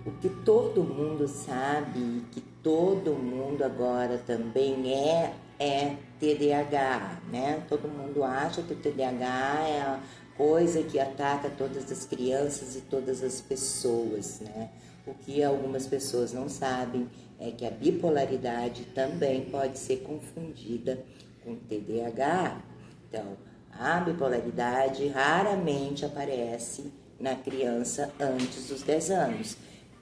O que todo mundo sabe, que todo mundo agora também é TDAH, né? Todo mundo acha que o TDAH é a coisa que ataca todas as crianças e todas as pessoas, né? O que algumas pessoas não sabem é que a bipolaridade também pode ser confundida com TDAH. Então, a bipolaridade raramente aparece na criança antes dos 10 anos.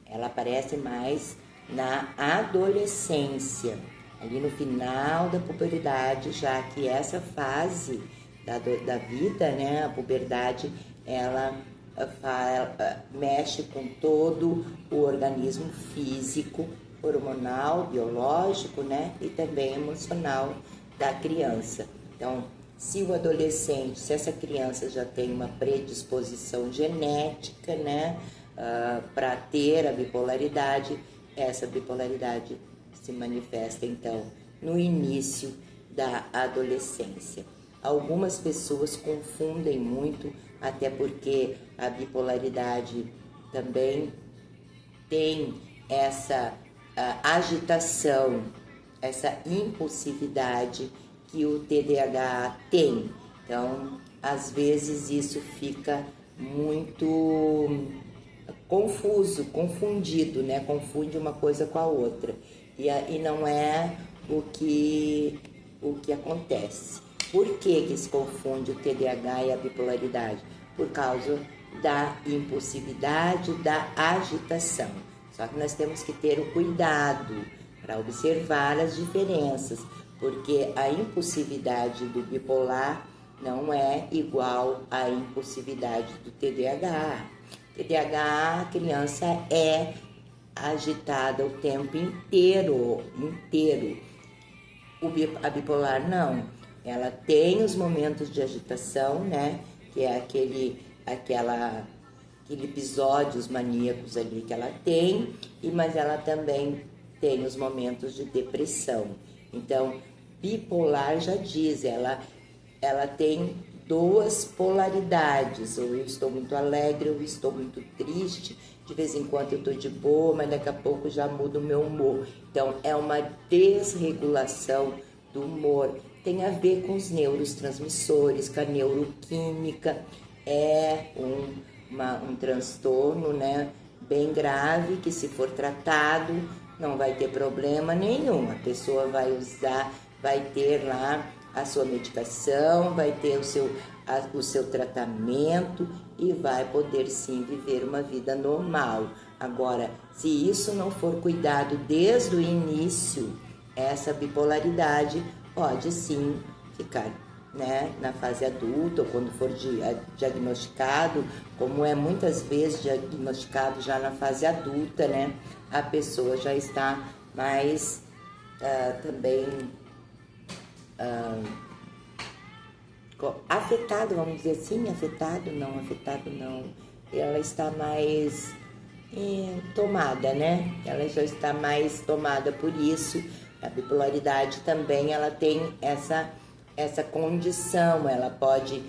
Ela aparece mais na adolescência, ali no final da puberdade, já que essa fase da vida, né, a puberdade, ela mexe com todo o organismo físico, hormonal, biológico, né, e também emocional da criança. Então, se o adolescente, se essa criança já tem uma predisposição genética, né, para ter a bipolaridade, essa bipolaridade se manifesta então no início da adolescência. Algumas pessoas confundem muito, até porque a bipolaridade também tem essa agitação, essa impulsividade que o TDAH tem. Então, às vezes isso fica muito confundido, né? Confunde uma coisa com a outra. E não é o que acontece. Por que se confunde o TDAH e a bipolaridade? Por causa da impulsividade, da agitação. Só que nós temos que ter o cuidado para observar as diferenças, porque a impulsividade do bipolar não é igual à impulsividade do TDAH. TDAH, a criança é agitada o tempo inteiro. A bipolar não. Ela tem os momentos de agitação, né? Que é aquele episódios maníacos ali que ela tem, mas ela também tem os momentos de depressão. Então, bipolar já diz, ela tem duas polaridades, ou eu estou muito alegre, ou eu estou muito triste, de vez em quando eu estou de boa, mas daqui a pouco já muda o meu humor. Então, é uma desregulação do humor, tem a ver com os neurotransmissores, com a neuroquímica, é um transtorno, né, bem grave, que se for tratado não vai ter problema nenhum, a pessoa vai ter lá a sua medicação, vai ter o seu tratamento e vai poder sim viver uma vida normal. Agora, se isso não for cuidado desde o início, essa bipolaridade pode sim ficar, né, na fase adulta, ou quando for diagnosticado, como é muitas vezes diagnosticado já na fase adulta, né, a pessoa já está mais também afetado, vamos dizer assim, afetado não, ela está mais tomada, né? Ela já está mais tomada por isso. A bipolaridade também, ela tem essa condição, ela pode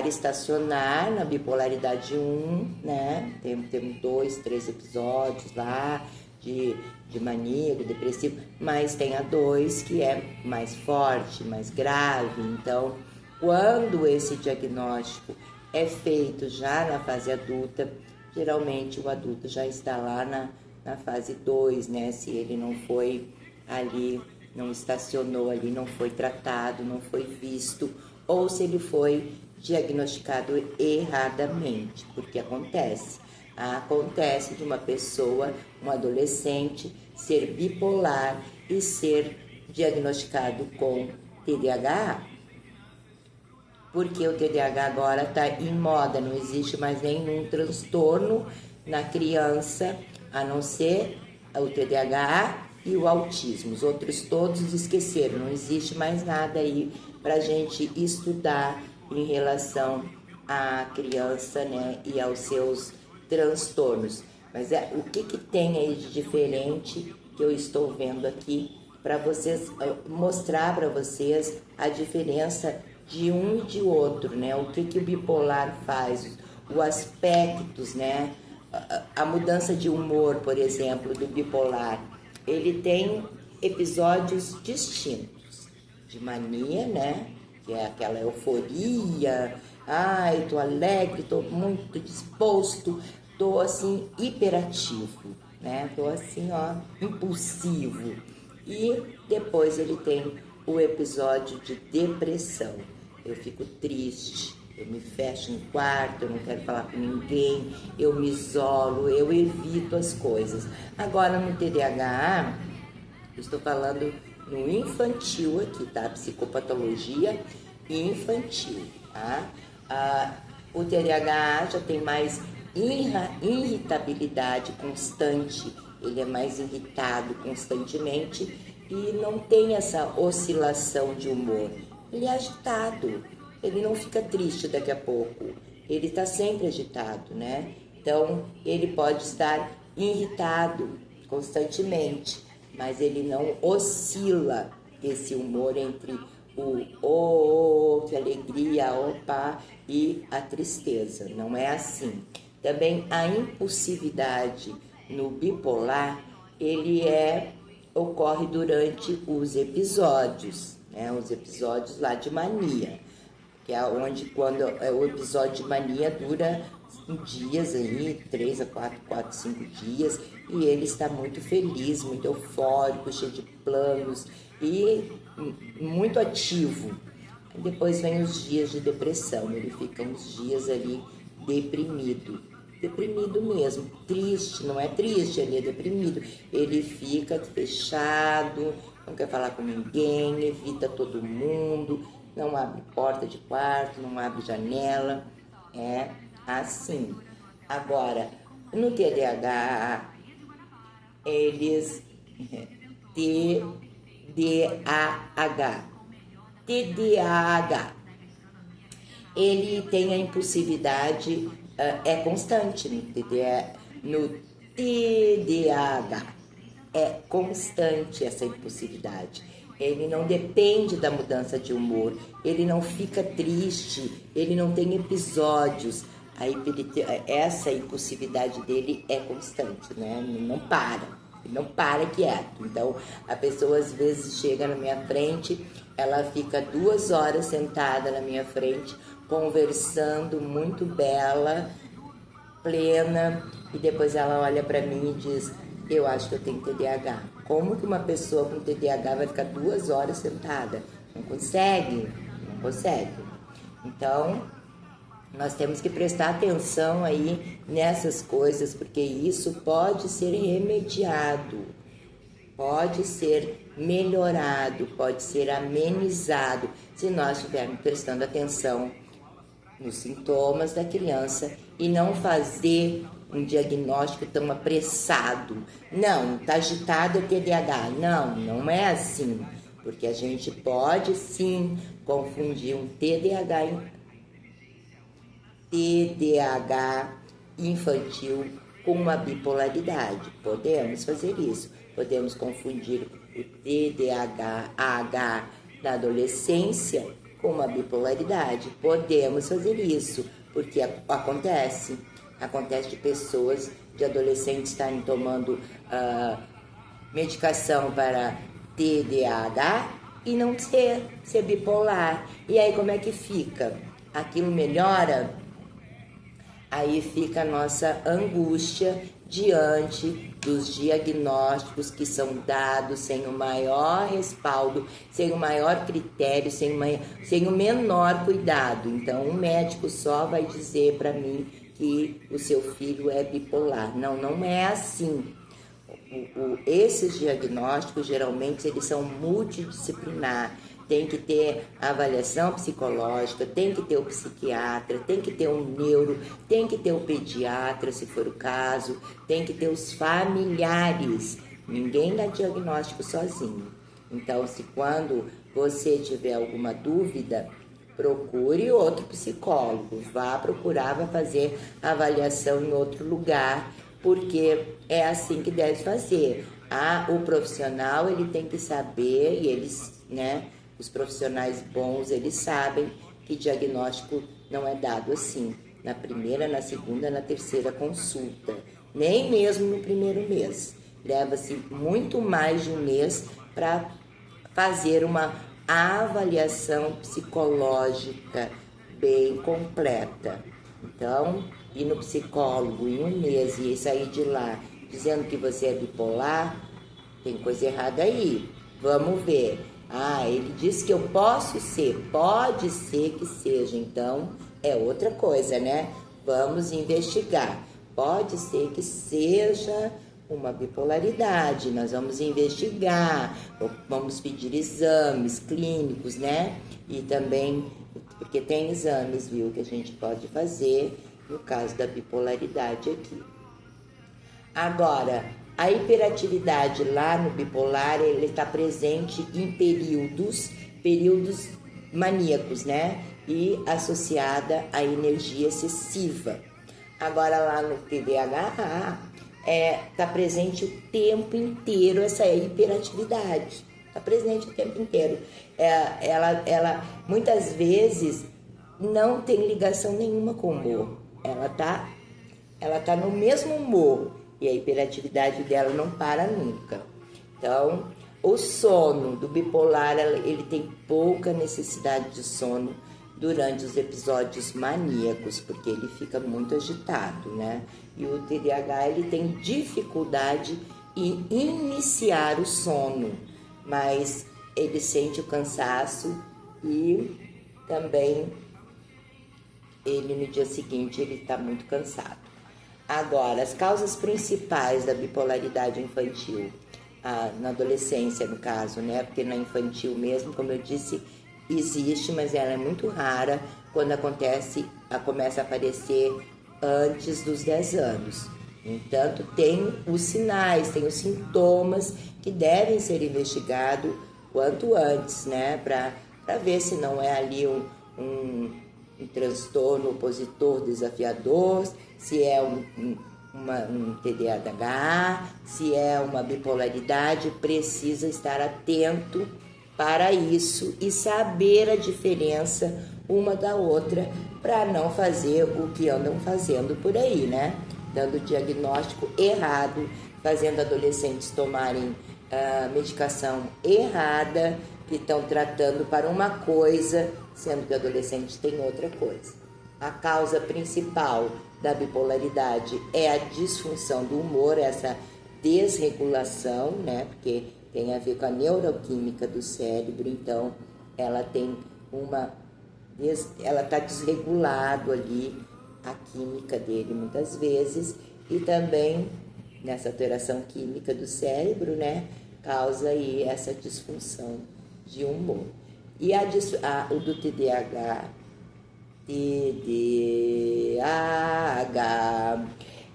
estacionar na bipolaridade 1, né? Temos 2, 3 episódios lá de maníaco, depressivo, mas tem a 2 que é mais forte, mais grave. Então, quando esse diagnóstico é feito já na fase adulta, geralmente o adulto já está lá na fase 2, né? Se ele não foi ali, não estacionou ali, não foi tratado, não foi visto, ou se ele foi diagnosticado erradamente, porque acontece de uma pessoa, um adolescente, ser bipolar e ser diagnosticado com TDAH, porque o TDAH agora está em moda, não existe mais nenhum transtorno na criança, a não ser o TDAH e o autismo. Os outros todos esqueceram, não existe mais nada aí para a gente estudar em relação à criança, né, e aos seus transtornos. Mas o que tem aí de diferente que eu estou vendo aqui para vocês, mostrar para vocês a diferença de um e de outro, né? O que o bipolar faz, os aspectos, né? a mudança de humor, por exemplo, do bipolar, ele tem episódios distintos de mania, né? Que é aquela euforia, ai, tô alegre, tô muito disposto, tô assim hiperativo, né? Tô assim, ó, impulsivo. E depois ele tem o episódio de depressão. Eu fico triste, eu me fecho em quarto, eu não quero falar com ninguém, eu me isolo, eu evito as coisas. Agora no TDAH, eu estou falando no infantil aqui, tá? Psicopatologia infantil, tá? O TDAH já tem mais irritabilidade constante, ele é mais irritado constantemente e não tem essa oscilação de humor. Ele é agitado, ele não fica triste daqui a pouco, ele está sempre agitado, né? Então, ele pode estar irritado constantemente, mas ele não oscila esse humor entre que alegria, opa, e a tristeza, não é assim. Também a impulsividade no bipolar, ocorre durante os episódios, né? Os episódios lá de mania, que é onde quando o episódio de mania dura dias aí, 3 a 4, 5 dias, e ele está muito feliz, muito eufórico, cheio de planos e muito ativo. E depois vem os dias de depressão, ele fica uns dias ali deprimido mesmo, triste, não é triste, ele é deprimido, ele fica fechado, não quer falar com ninguém, evita todo mundo, não abre porta de quarto, não abre janela, é assim. Agora, no TDAH, eles TDAH, ele tem a impulsividade, é constante no TDAH, é constante essa impulsividade. Ele não depende da mudança de humor, ele não fica triste, ele não tem episódios. Essa impulsividade dele é constante, né? Ele não para quieto. Então, a pessoa às vezes chega na minha frente, ela fica 2 horas sentada na minha frente, conversando, muito bela, plena, e depois ela olha para mim e diz: eu acho que eu tenho TDAH. Como que uma pessoa com TDAH vai ficar 2 horas sentada? Não consegue. Então, nós temos que prestar atenção aí nessas coisas, porque isso pode ser remediado, pode ser melhorado, pode ser amenizado, se nós estivermos prestando atenção nos sintomas da criança e não fazer um diagnóstico tão apressado. Não, tá agitado é TDAH. Não, não é assim, porque a gente pode sim confundir um TDAH infantil com uma bipolaridade. Podemos fazer isso. Podemos confundir o TDAH da adolescência com uma bipolaridade. Podemos fazer isso, porque acontece de pessoas, de adolescentes estarem tomando medicação para TDAH e não ser bipolar. E aí como é que fica? Aquilo melhora? Aí fica a nossa angústia diante dos diagnósticos que são dados sem o maior respaldo, sem o maior critério, sem o menor cuidado. Então, um médico só vai dizer para mim que o seu filho é bipolar. Não, não é assim. Esses diagnósticos, geralmente, eles são multidisciplinar. Tem que ter avaliação psicológica, tem que ter o psiquiatra, tem que ter um neuro, tem que ter o pediatra, se for o caso, tem que ter os familiares. Ninguém dá diagnóstico sozinho. Então, se quando você tiver alguma dúvida, procure outro psicólogo, vá fazer avaliação em outro lugar, porque é assim que deve fazer. O profissional, ele tem que saber, e eles, né, os profissionais bons, eles sabem que diagnóstico não é dado assim. na primeira, na segunda, na terceira consulta, nem mesmo no primeiro mês. Leva-se muito mais de um mês para fazer uma avaliação psicológica bem completa. Então, ir no psicólogo em um mês e sair de lá dizendo que você é bipolar, tem coisa errada aí. Vamos ver. Ele disse que eu posso ser, pode ser que seja, então é outra coisa, né? Vamos investigar. Pode ser que seja uma bipolaridade, nós vamos investigar, vamos pedir exames clínicos, né? E também, porque tem exames, viu, que a gente pode fazer no caso da bipolaridade aqui. Agora, a hiperatividade lá no bipolar, ele está presente em períodos maníacos, né? E associada à energia excessiva. Agora lá no TDAH, está presente o tempo inteiro essa hiperatividade. Está presente o tempo inteiro. Ela muitas vezes não tem ligação nenhuma com o humor. Ela tá no mesmo humor e a hiperatividade dela não para nunca. Então, o sono do bipolar, ele tem pouca necessidade de sono durante os episódios maníacos, porque ele fica muito agitado, né? E o TDAH, ele tem dificuldade em iniciar o sono, mas ele sente o cansaço e também ele no dia seguinte ele está muito cansado. Agora, as causas principais da bipolaridade infantil, na adolescência no caso, né? Porque na infantil mesmo, como eu disse, existe, mas ela é muito rara quando começa a aparecer antes dos 10 anos. Entanto, tem os sinais, tem os sintomas que devem ser investigados quanto antes, né? Para ver se não é ali um transtorno opositor desafiador, se é um TDAH, se é uma bipolaridade, precisa estar atento para isso e saber a diferença uma da outra para não fazer o que andam fazendo por aí, né? Dando diagnóstico errado, fazendo adolescentes tomarem medicação errada, que estão tratando para uma coisa, sendo que o adolescente tem outra coisa. A causa principal da bipolaridade é a disfunção do humor, essa desregulação, né? Porque tem a ver com a neuroquímica do cérebro, então ela tem ela está desregulado ali a química dele muitas vezes, e também nessa alteração química do cérebro, né, causa aí essa disfunção de humor. E o do TDAH,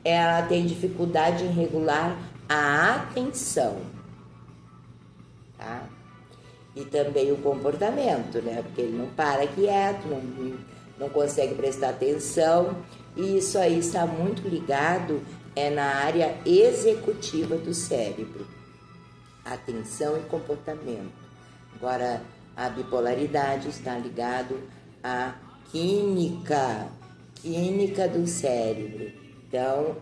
ela tem dificuldade em regular a atenção, tá? E também o comportamento, né? Porque ele não para quieto, não consegue prestar atenção, e isso aí está muito ligado na área executiva do cérebro, atenção e comportamento. Agora, a bipolaridade está ligado à química do cérebro. Então,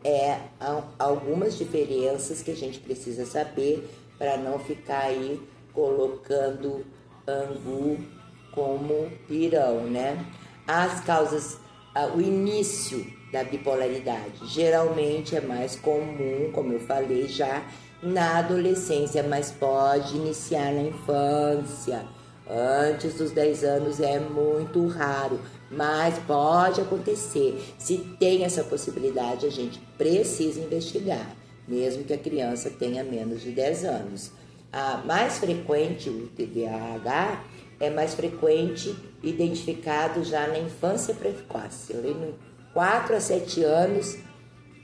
algumas diferenças que a gente precisa saber para não ficar aí colocando angu como pirão, né? As causas, o início da bipolaridade geralmente é mais comum, como eu falei já, na adolescência, mas pode iniciar na infância. Antes dos 10 anos é muito raro, mas pode acontecer. Se tem essa possibilidade, a gente precisa investigar, mesmo que a criança tenha menos de 10 anos. A mais frequente, o TDAH, é mais frequente identificado já na infância precoce. Ali, 4 a 7 anos,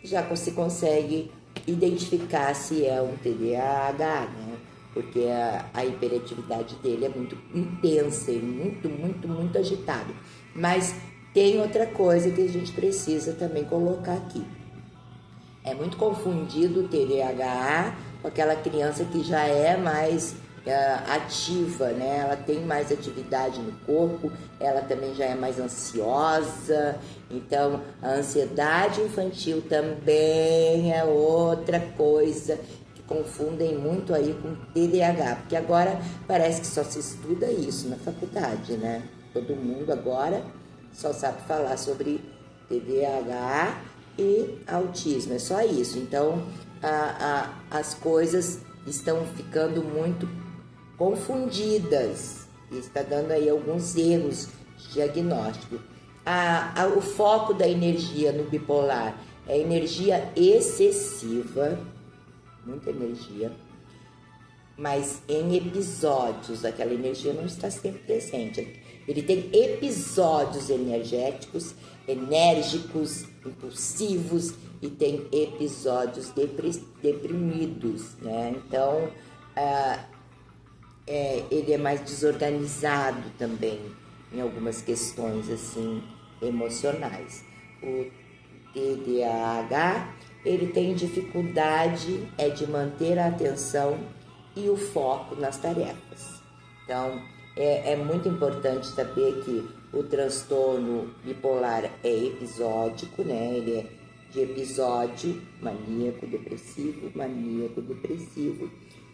já se consegue identificar se é um TDAH, né? Porque a hiperatividade dele é muito intensa e muito agitado. Mas tem outra coisa que a gente precisa também colocar aqui. É muito confundido o TDAH com aquela criança que já é mais ativa, né? Ela tem mais atividade no corpo, ela também já é mais ansiosa. Então, a ansiedade infantil também é outra coisa que confundem muito aí com TDAH, porque agora parece que só se estuda isso na faculdade, né? Todo mundo agora só sabe falar sobre TDAH e autismo, é só isso. Então, as coisas estão ficando muito confundidas e está dando aí alguns erros de diagnóstico. O foco da energia no bipolar é energia excessiva, muita energia, mas em episódios. Aquela energia não está sempre presente. Ele tem episódios enérgicos, impulsivos, e tem episódios deprimidos, né? Então, ele é mais desorganizado também em algumas questões assim emocionais. O TDAH, ele tem dificuldade de manter a atenção e o foco nas tarefas. Então, é muito importante saber que o transtorno bipolar é episódico, né? Ele é de episódio maníaco-depressivo,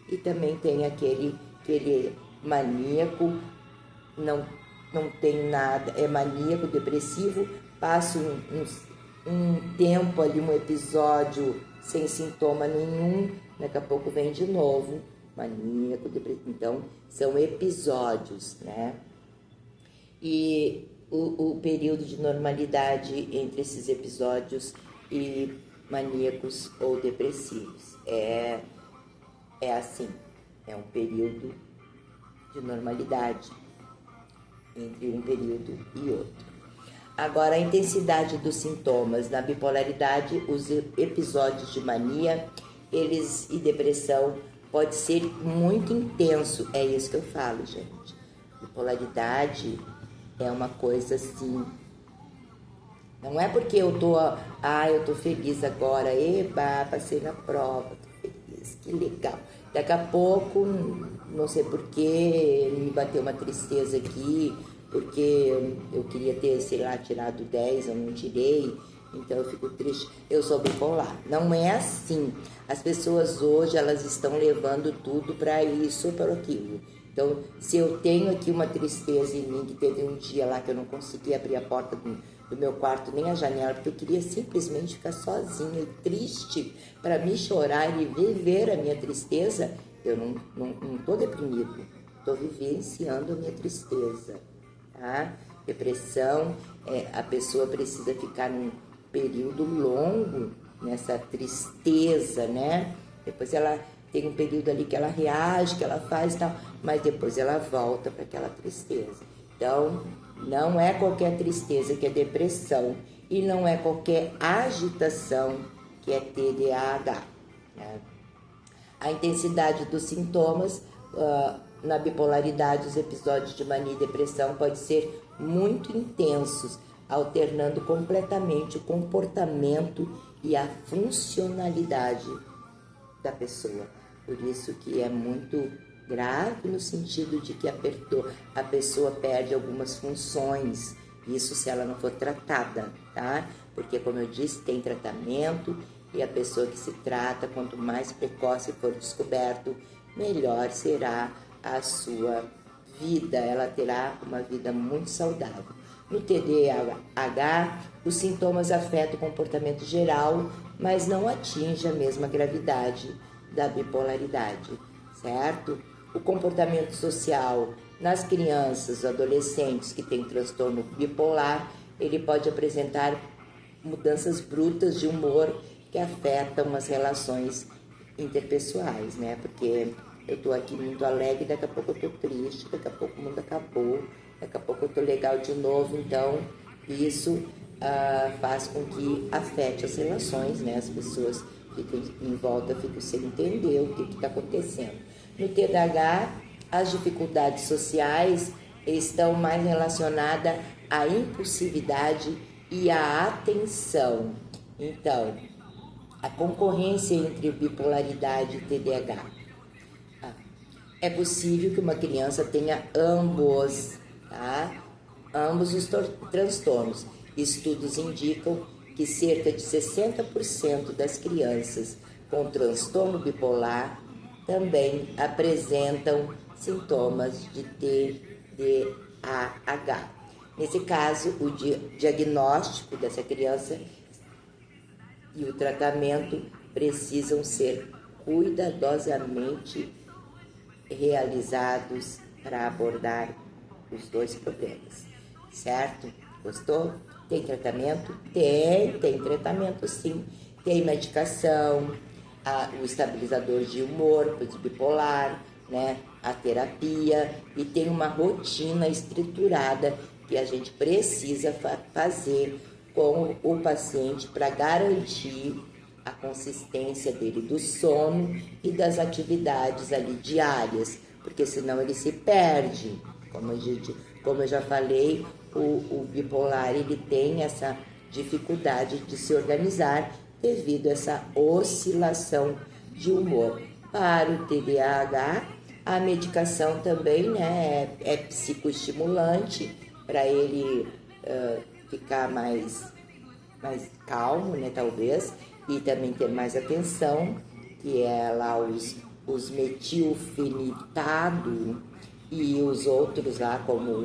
e também tem aquele maníaco, não tem nada, é maníaco-depressivo, passa um tempo ali, um episódio sem sintoma nenhum, daqui a pouco vem de novo, maníaco, depressivo. Então, são episódios, né? E o período de normalidade entre esses episódios e maníacos ou depressivos é assim, é um período de normalidade entre um período e outro. Agora, a intensidade dos sintomas na bipolaridade, os episódios de mania e depressão pode ser muito intenso. É isso que eu falo, gente. Bipolaridade é uma coisa assim. Não é porque eu tô feliz agora, passei na prova, tô feliz, que legal. Daqui a pouco, não sei porquê, me bateu uma tristeza aqui, porque eu queria ter, tirado 10, eu não tirei, então eu fico triste. Eu sou bipolar. Não é assim. As pessoas hoje, elas estão levando tudo para isso ou para aquilo. Então, se eu tenho aqui uma tristeza em mim, que teve um dia lá que eu não consegui abrir a porta do meu quarto, nem a janela, porque eu queria simplesmente ficar sozinha e triste para me chorar e viver a minha tristeza, eu não tô deprimido, estou vivenciando a minha tristeza, tá? Depressão, a pessoa precisa ficar num período longo nessa tristeza, né? Depois ela tem um período ali que ela reage, que ela faz e tal, mas depois ela volta para aquela tristeza. Então, não é qualquer tristeza que é depressão e não é qualquer agitação que é TDAH, né? A intensidade dos sintomas na bipolaridade, os episódios de mania e depressão podem ser muito intensos, alternando completamente o comportamento e a funcionalidade da pessoa. Por isso que é muito grave no sentido de que a pessoa perde algumas funções, isso se ela não for tratada, tá? Porque, como eu disse, tem tratamento e a pessoa que se trata, quanto mais precoce for descoberto, melhor será a sua vida, ela terá uma vida muito saudável. No TDAH, os sintomas afetam o comportamento geral, mas não atingem a mesma gravidade da bipolaridade, certo? O comportamento social nas crianças, adolescentes que têm transtorno bipolar, ele pode apresentar mudanças brutas de humor que afetam as relações interpessoais, né? Porque eu tô aqui muito alegre, daqui a pouco eu tô triste, daqui a pouco o mundo acabou, daqui a pouco eu tô legal de novo, então isso faz com que afete as relações, né? As pessoas ficam em volta, ficam sem entender o que está acontecendo. No TDAH, as dificuldades sociais estão mais relacionadas à impulsividade e à atenção. Então, a concorrência entre bipolaridade e TDAH. É possível que uma criança tenha ambos, tá? Ambos os transtornos. Estudos indicam que cerca de 60% das crianças com transtorno bipolar também apresentam sintomas de TDAH. Nesse caso, o diagnóstico dessa criança e o tratamento precisam ser cuidadosamente realizados para abordar os dois problemas, certo? Gostou? Tem tratamento? Tem tratamento sim. Tem medicação, o estabilizador de humor, de bipolar, né? A terapia, e tem uma rotina estruturada que a gente precisa fazer com o paciente para garantir a consistência dele do sono e das atividades ali diárias, porque senão ele se perde. Como eu já falei, o bipolar ele tem essa dificuldade de se organizar devido a essa oscilação de humor. Para o TDAH, a medicação também, né, é psicoestimulante para ele ficar mais calmo, né, talvez, e também ter mais atenção, que é lá os metilfenitado e os outros lá como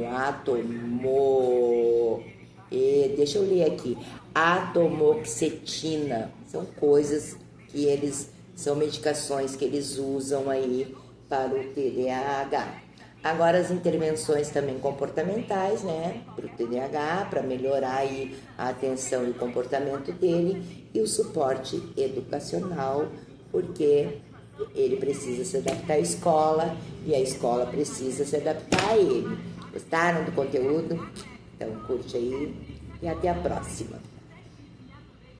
deixa eu ler aqui, atomoxetina, são coisas que são medicações que eles usam aí para o TDAH. Agora as intervenções também comportamentais, né, para o TDAH, para melhorar aí a atenção e o comportamento dele, e o suporte educacional, porque ele precisa se adaptar à escola e a escola precisa se adaptar a ele. Gostaram do conteúdo? Então curte aí e até a próxima.